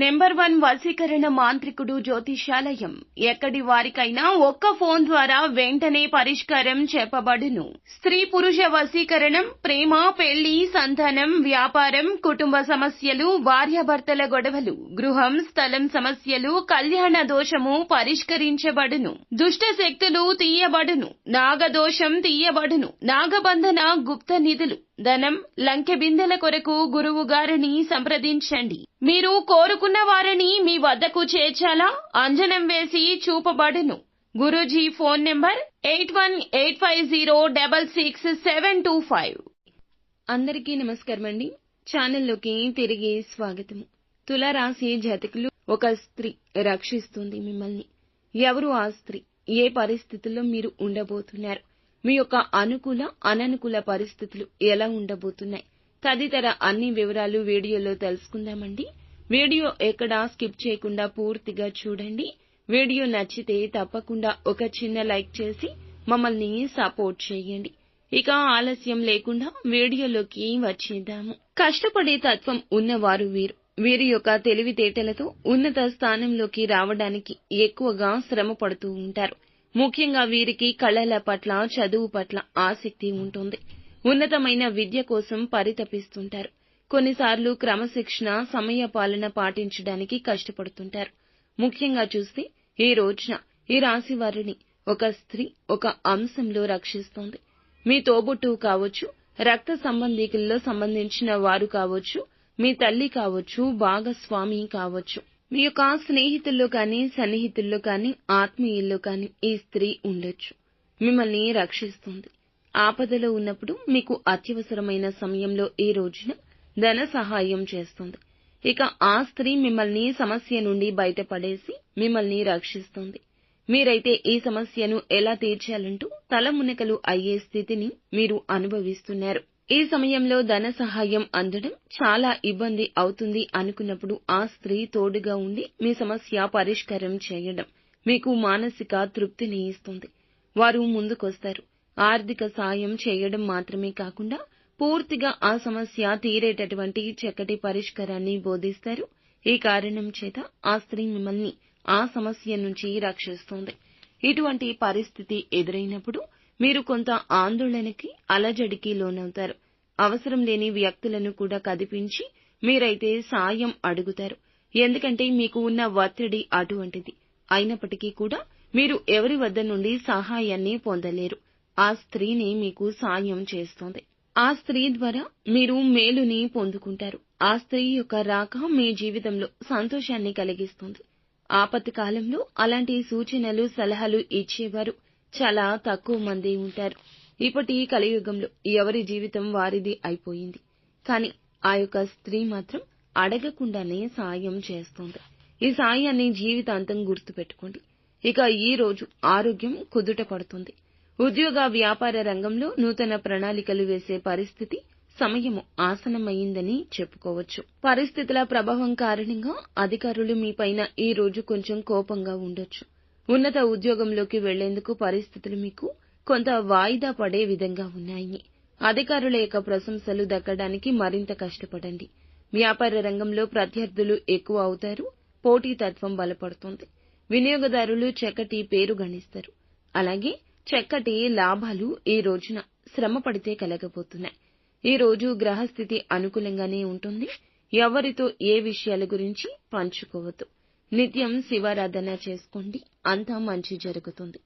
Number 1 వశీకరణ మాంత్రికుడు జ్యోతిష్యాలయం. ఎక్కడి వారికైనా ఒక్క ఫోన్ ద్వారా వెంటనే పరిష్కారం చెప్పబడును. స్త్రీ పురుష వశీకరణం, ప్రేమ, పెళ్లి, సంతానం, వ్యాపారం, కుటుంబ సమస్యలు, భార్యాభర్తల గొడవలు, గృహం, స్థలం సమస్యలు, కళ్యాణ దోషము పరిష్కరించబడును. దుష్ట శక్తులు తీయబడును. నాగదోషం తీయబడును. నాగబంధన, గుప్త నిధులు, ధనం, లంకె బిందెల కొరకు గురువు గారిని సంప్రదించండి. మీరు కోరుకున్న వారిని మీ వద్దకు చేర్చాలా? అంజనం వేసి చూపబడును. Guruji phone number 8185066725. అందరికీ నమస్కారం అండి. ఛానల్లోకి తిరిగి స్వాగతము. తులారాశి జాతకులు, ఒక స్త్రీ రక్షిస్తుంది మిమ్మల్ని. ఎవరు ఆ స్త్రీ? ఏ పరిస్థితుల్లో మీరు ఉండబోతున్నారు? మీ యొక్క అనుకూల అననుకూల పరిస్థితులు ఎలా ఉండబోతున్నాయి? తదితర అన్ని వివరాలు వీడియోలో తెలుసుకుందామండి. వీడియో ఎక్కడా స్కిప్ చేయకుండా పూర్తిగా చూడండి. వీడియో నచ్చితే తప్పకుండా ఒక చిన్న లైక్ చేసి మమ్మల్ని సపోర్ట్ చేయండి. ఇక ఆలస్యం లేకుండా వీడియోలోకి వచ్చేద్దాము. కష్టపడే తత్వం ఉన్నవారు వీరు. వీరి యొక్క తెలివితేటలతో ఉన్నత స్థానంలోకి రావడానికి ఎక్కువగా శ్రమ పడుతూ ఉంటారు. ముఖ్యంగా వీరికి కళల పట్ల, చదువు పట్ల ఆసక్తి ఉంటుంది. ఉన్నతమైన విద్య కోసం పరితపిస్తుంటారు. కొన్నిసార్లు క్రమశిక్షణ, సమయ పాలన పాటించడానికి కష్టపడుతుంటారు. ముఖ్యంగా చూస్తే ఈ రోజున ఈ రాశి వారిని ఒక స్త్రీ ఒక అంశంలో రక్షిస్తోంది. మీ తోబుట్టువు కావచ్చు, రక్త సంబంధీకుల్లో సంబంధించిన వారు కావచ్చు, మీ తల్లి కావచ్చు, భాగస్వామి కావచ్చు, మీ యొక్క స్నేహితుల్లో కానీ, సన్నిహితుల్లో కానీ, ఆత్మీయుల్లో కానీ ఈ స్త్రీ ఉండొచ్చు. మిమ్మల్ని రక్షిస్తుంది. ఆపదలో ఉన్నప్పుడు మీకు అత్యవసరమైన సమయంలో ఈ రోజున ధన సహాయం చేస్తుంది. ఇక ఆ స్త్రీ మిమ్మల్ని సమస్య నుండి బయటపడేసి మిమ్మల్ని రక్షిస్తుంది. మీరైతే ఈ సమస్యను ఎలా తీర్చాలంటూ తలమునకలు అయ్యే స్థితిని మీరు అనుభవిస్తున్నారు. ఈ సమయంలో ధన సహాయం అందడం చాలా ఇబ్బంది అవుతుంది అనుకున్నప్పుడు ఆ స్త్రీ తోడుగా ఉండి మీ సమస్య పరిష్కారం చేయడం మీకు మానసిక తృప్తిని ఇస్తుంది. వారు ముందుకొస్తారు. ఆర్థిక సాయం చేయడం మాత్రమే కాకుండా పూర్తిగా ఆ సమస్య తీరేటటువంటి చక్కటి పరిష్కారాన్ని బోధిస్తారు. ఈ కారణం చేత ఆ స్త్రీ మిమ్మల్ని ఆ సమస్య నుంచి రక్షిస్తుంది. ఇటువంటి పరిస్థితి ఎదురైనప్పుడు మీరు కొంత ఆందోళనకి, అలజడికి లోనవుతారు. అవసరం లేని వ్యక్తులను కూడా కదిపించి మీరైతే సాయం అడుగుతారు. ఎందుకంటే మీకు ఉన్న ఒత్తిడి అటువంటిది. అయినప్పటికీ కూడా మీరు ఎవరి వద్ద నుండి సహాయాన్ని పొందలేరు. ఆ స్త్రీనే మీకు సాయం చేస్తుంది. ఆ స్త్రీ ద్వారా మీరు మేలుని పొందుకుంటారు. ఆ స్త్రీ యొక్క రాక మీ జీవితంలో సంతోషాన్ని కలిగిస్తుంది. ఆపత్తి కాలంలో అలాంటి సూచనలు, సలహాలు ఇచ్చేవారు చాలా తక్కువ మంది ఉంటారు. ఇప్పటి కలియుగంలో ఎవరి జీవితం వారిది అయిపోయింది. కానీ ఆ యొక్క స్త్రీ మాత్రం అడగకుండానే సాయం చేస్తుంది. ఈ సాయాన్ని జీవితాంతం గుర్తుపెట్టుకోండి. ఇక ఈ రోజు ఆరోగ్యం కుదుట పడుతుంది. ఉద్యోగ వ్యాపార రంగంలో నూతన ప్రణాళికలు వేసే పరిస్థితి, సమయము ఆసన్నమైందని చెప్పుకోవచ్చు. పరిస్థితుల ప్రభావం కారణంగా అధికారులు మీపైన ఈ రోజు కొంచెం కోపంగా ఉండొచ్చు. ఉన్నత ఉద్యోగంలోకి వెళ్లేందుకు పరిస్థితులు మీకు కొంత వాయిదా పడే విధంగా ఉన్నాయి. అధికారుల యొక్క ప్రశంసలు దక్కడానికి మరింత కష్టపడండి. వ్యాపార రంగంలో ప్రత్యర్థులు ఎక్కువ అవుతారు. పోటీతత్వం బలపడుతుంది. వినియోగదారులు చక్కటి పేరు గణిస్తారు. అలాగే చక్కటి లాభాలు ఈ రోజున శ్రమ పడితే కలగబోతున్నాయి. ఈ రోజు గ్రహస్థితి అనుకూలంగానే ఉంటుంది. ఎవరితో ఏ విషయాల గురించి పంచుకోవద్దు. నిత్యం శివారాధన చేసుకోండి. అంతా మంచి జరుగుతుంది.